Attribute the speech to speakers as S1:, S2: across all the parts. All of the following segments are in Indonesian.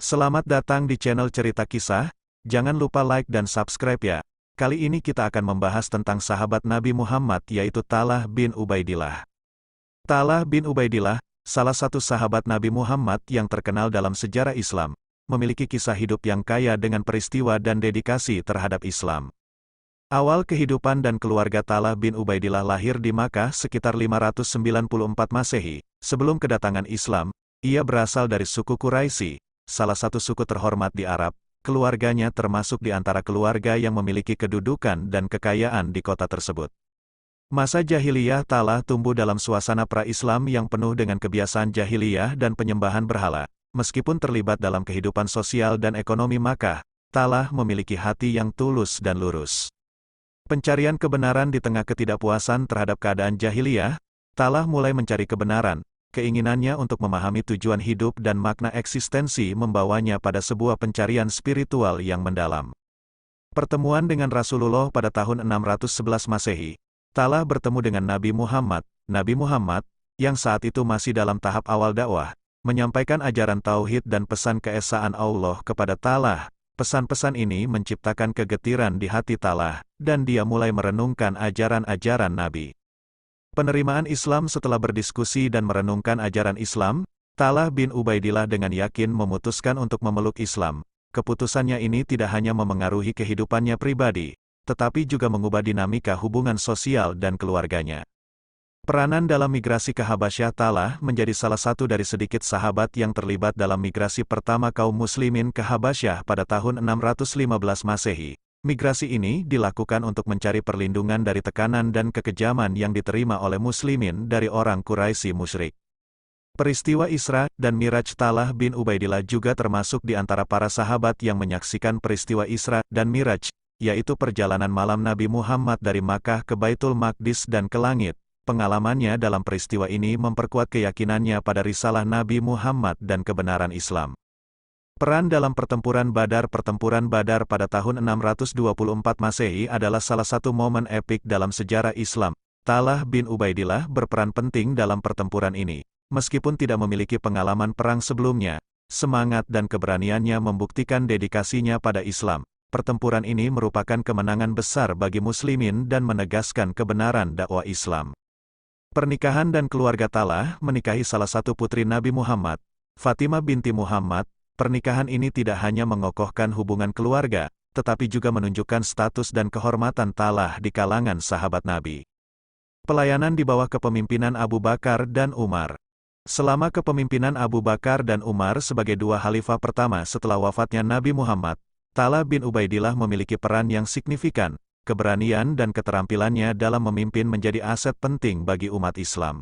S1: Selamat datang di channel Cerita Kisah, jangan lupa like dan subscribe ya. Kali ini kita akan membahas tentang sahabat Nabi Muhammad yaitu Talha bin Ubaidillah. Talha bin Ubaidillah, salah satu sahabat Nabi Muhammad yang terkenal dalam sejarah Islam, memiliki kisah hidup yang kaya dengan peristiwa dan dedikasi terhadap Islam. Awal kehidupan dan keluarga Talha bin Ubaidillah lahir di Makkah sekitar 594 Masehi, sebelum kedatangan Islam. Ia berasal dari suku Quraisy, salah satu suku terhormat di Arab. Keluarganya termasuk di antara keluarga yang memiliki kedudukan dan kekayaan di kota tersebut. Masa jahiliyah Talha tumbuh dalam suasana pra-Islam yang penuh dengan kebiasaan jahiliyah dan penyembahan berhala. Meskipun terlibat dalam kehidupan sosial dan ekonomi Makkah, Talha memiliki hati yang tulus dan lurus. Pencarian kebenaran di tengah ketidakpuasan terhadap keadaan jahiliyah, Talha mulai mencari kebenaran. Keinginannya untuk memahami tujuan hidup dan makna eksistensi membawanya pada sebuah pencarian spiritual yang mendalam. Pertemuan dengan Rasulullah pada tahun 611 Masehi, Talha bertemu dengan Nabi Muhammad. Nabi Muhammad, yang saat itu masih dalam tahap awal dakwah, menyampaikan ajaran tauhid dan pesan keesaan Allah kepada Talha. Pesan-pesan ini menciptakan kegetiran di hati Talha, dan dia mulai merenungkan ajaran-ajaran Nabi. Penerimaan Islam. Setelah berdiskusi dan merenungkan ajaran Islam, Talha bin Ubaidillah dengan yakin memutuskan untuk memeluk Islam. Keputusannya ini tidak hanya memengaruhi kehidupannya pribadi, tetapi juga mengubah dinamika hubungan sosial dan keluarganya. Peranan dalam migrasi ke Habasyah. Talha menjadi salah satu dari sedikit sahabat yang terlibat dalam migrasi pertama kaum muslimin ke Habasyah pada tahun 615 Masehi. Migrasi ini dilakukan untuk mencari perlindungan dari tekanan dan kekejaman yang diterima oleh muslimin dari orang Quraisy musyrik. Peristiwa Isra dan Miraj. Talha bin Ubaidillah juga termasuk di antara para sahabat yang menyaksikan peristiwa Isra dan Miraj, yaitu perjalanan malam Nabi Muhammad dari Makkah ke Baitul Maqdis dan ke langit. Pengalamannya dalam peristiwa ini memperkuat keyakinannya pada risalah Nabi Muhammad dan kebenaran Islam. Peran dalam pertempuran Badar. Pertempuran Badar pada tahun 624 Masehi adalah salah satu momen epik dalam sejarah Islam. Talha bin Ubaidillah berperan penting dalam pertempuran ini. Meskipun tidak memiliki pengalaman perang sebelumnya, semangat dan keberaniannya membuktikan dedikasinya pada Islam. Pertempuran ini merupakan kemenangan besar bagi muslimin dan menegaskan kebenaran dakwah Islam. Pernikahan dan keluarga. Talha menikahi salah satu putri Nabi Muhammad, Fatimah binti Muhammad. Pernikahan ini tidak hanya mengokohkan hubungan keluarga, tetapi juga menunjukkan status dan kehormatan Talha di kalangan sahabat Nabi. Pelayanan di bawah kepemimpinan Abu Bakar dan Umar. Selama kepemimpinan Abu Bakar dan Umar sebagai dua khalifah pertama setelah wafatnya Nabi Muhammad, Talha bin Ubaidillah memiliki peran yang signifikan. Keberanian dan keterampilannya dalam memimpin menjadi aset penting bagi umat Islam.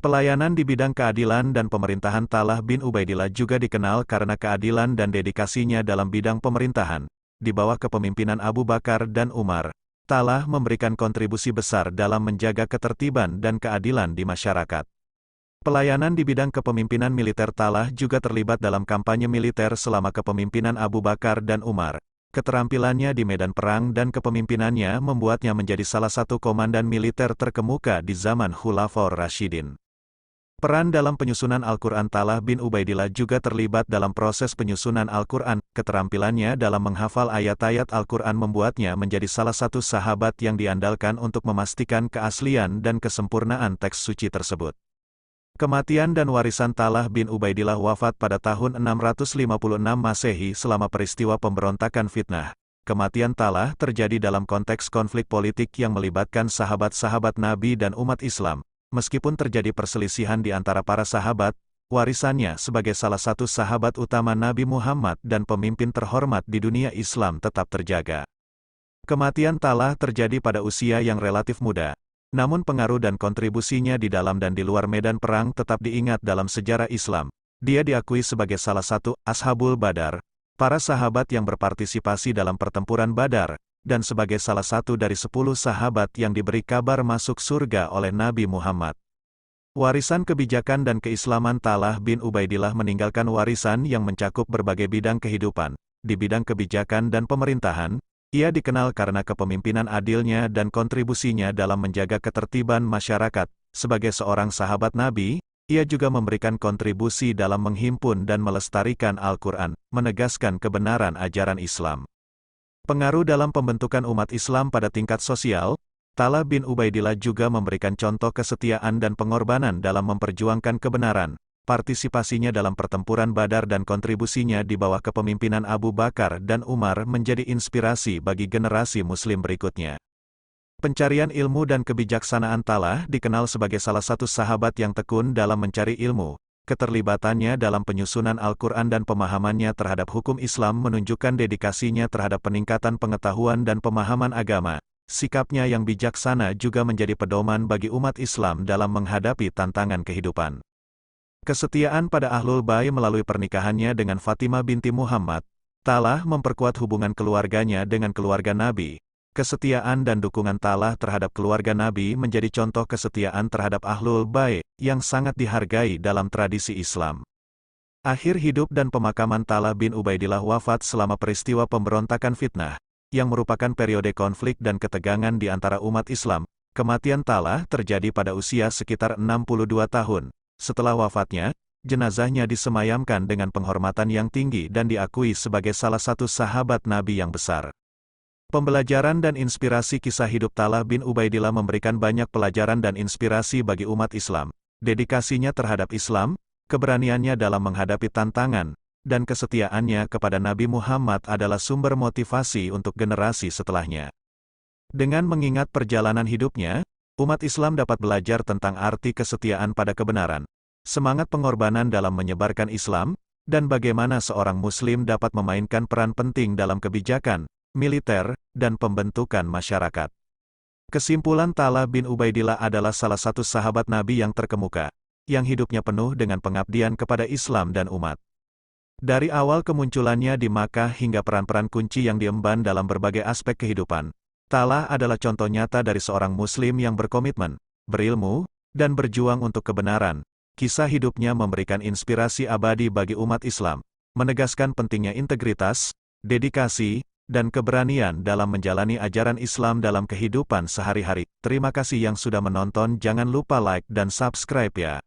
S1: Pelayanan di bidang keadilan dan pemerintahan. Talha bin Ubaidillah juga dikenal karena keadilan dan dedikasinya dalam bidang pemerintahan. Di bawah kepemimpinan Abu Bakar dan Umar, Talha memberikan kontribusi besar dalam menjaga ketertiban dan keadilan di masyarakat. Pelayanan di bidang kepemimpinan militer. Talha juga terlibat dalam kampanye militer selama kepemimpinan Abu Bakar dan Umar. Keterampilannya di medan perang dan kepemimpinannya membuatnya menjadi salah satu komandan militer terkemuka di zaman Khulafaur Rasyidin. Peran dalam penyusunan Al-Quran. Talha bin Ubaidillah juga terlibat dalam proses penyusunan Al-Quran. Keterampilannya dalam menghafal ayat-ayat Al-Quran membuatnya menjadi salah satu sahabat yang diandalkan untuk memastikan keaslian dan kesempurnaan teks suci tersebut. Kematian dan warisan. Talha bin Ubaidillah wafat pada tahun 656 Masehi selama peristiwa pemberontakan fitnah. Kematian Talha terjadi dalam konteks konflik politik yang melibatkan sahabat-sahabat Nabi dan umat Islam. Meskipun terjadi perselisihan di antara para sahabat, warisannya sebagai salah satu sahabat utama Nabi Muhammad dan pemimpin terhormat di dunia Islam tetap terjaga. Kematian Talha terjadi pada usia yang relatif muda. Namun pengaruh dan kontribusinya di dalam dan di luar medan perang tetap diingat dalam sejarah Islam. Dia diakui sebagai salah satu Ashabul Badar, para sahabat yang berpartisipasi dalam pertempuran Badar, dan sebagai salah satu dari 10 sahabat yang diberi kabar masuk surga oleh Nabi Muhammad. Warisan kebijakan dan keislaman. Talha bin Ubaidillah meninggalkan warisan yang mencakup berbagai bidang kehidupan. Di bidang kebijakan dan pemerintahan, ia dikenal karena kepemimpinan adilnya dan kontribusinya dalam menjaga ketertiban masyarakat. Sebagai seorang sahabat Nabi, Ia juga memberikan kontribusi dalam menghimpun dan melestarikan Al-Quran, menegaskan kebenaran ajaran Islam. Pengaruh dalam pembentukan umat Islam pada tingkat sosial, Talha bin Ubaidillah juga memberikan contoh kesetiaan dan pengorbanan dalam memperjuangkan kebenaran. Partisipasinya dalam pertempuran Badar dan kontribusinya di bawah kepemimpinan Abu Bakar dan Umar menjadi inspirasi bagi generasi Muslim berikutnya. Pencarian ilmu dan kebijaksanaan Talha dikenal sebagai salah satu sahabat yang tekun dalam mencari ilmu. Keterlibatannya dalam penyusunan Al-Quran dan pemahamannya terhadap hukum Islam menunjukkan dedikasinya terhadap peningkatan pengetahuan dan pemahaman agama. Sikapnya yang bijaksana juga menjadi pedoman bagi umat Islam dalam menghadapi tantangan kehidupan. Kesetiaan pada Ahlul Bait melalui pernikahannya dengan Fatimah binti Muhammad, Talha memperkuat hubungan keluarganya dengan keluarga Nabi. Kesetiaan dan dukungan Talha terhadap keluarga Nabi menjadi contoh kesetiaan terhadap Ahlul Bait yang sangat dihargai dalam tradisi Islam. Akhir hidup dan pemakaman Talha bin Ubaidillah wafat selama peristiwa pemberontakan fitnah, yang merupakan periode konflik dan ketegangan di antara umat Islam. Kematian Talha terjadi pada usia sekitar 62 tahun. Setelah wafatnya, jenazahnya disemayamkan dengan penghormatan yang tinggi dan diakui sebagai salah satu sahabat Nabi yang besar. Pembelajaran dan inspirasi kisah hidup Talha bin Ubaidillah memberikan banyak pelajaran dan inspirasi bagi umat Islam. Dedikasinya terhadap Islam, keberaniannya dalam menghadapi tantangan, dan kesetiaannya kepada Nabi Muhammad adalah sumber motivasi untuk generasi setelahnya. Dengan mengingat perjalanan hidupnya, umat Islam dapat belajar tentang arti kesetiaan pada kebenaran, semangat pengorbanan dalam menyebarkan Islam, dan bagaimana seorang Muslim dapat memainkan peran penting dalam kebijakan, militer, dan pembentukan masyarakat. Kesimpulan, Talha bin Ubaidillah adalah salah satu sahabat Nabi yang terkemuka, yang hidupnya penuh dengan pengabdian kepada Islam dan umat. Dari awal kemunculannya di Makkah hingga peran-peran kunci yang diemban dalam berbagai aspek kehidupan, Talha adalah contoh nyata dari seorang Muslim yang berkomitmen, berilmu, dan berjuang untuk kebenaran. Kisah hidupnya memberikan inspirasi abadi bagi umat Islam, menegaskan pentingnya integritas, dedikasi, dan keberanian dalam menjalani ajaran Islam dalam kehidupan sehari-hari. Terima kasih yang sudah menonton, jangan lupa like dan subscribe ya.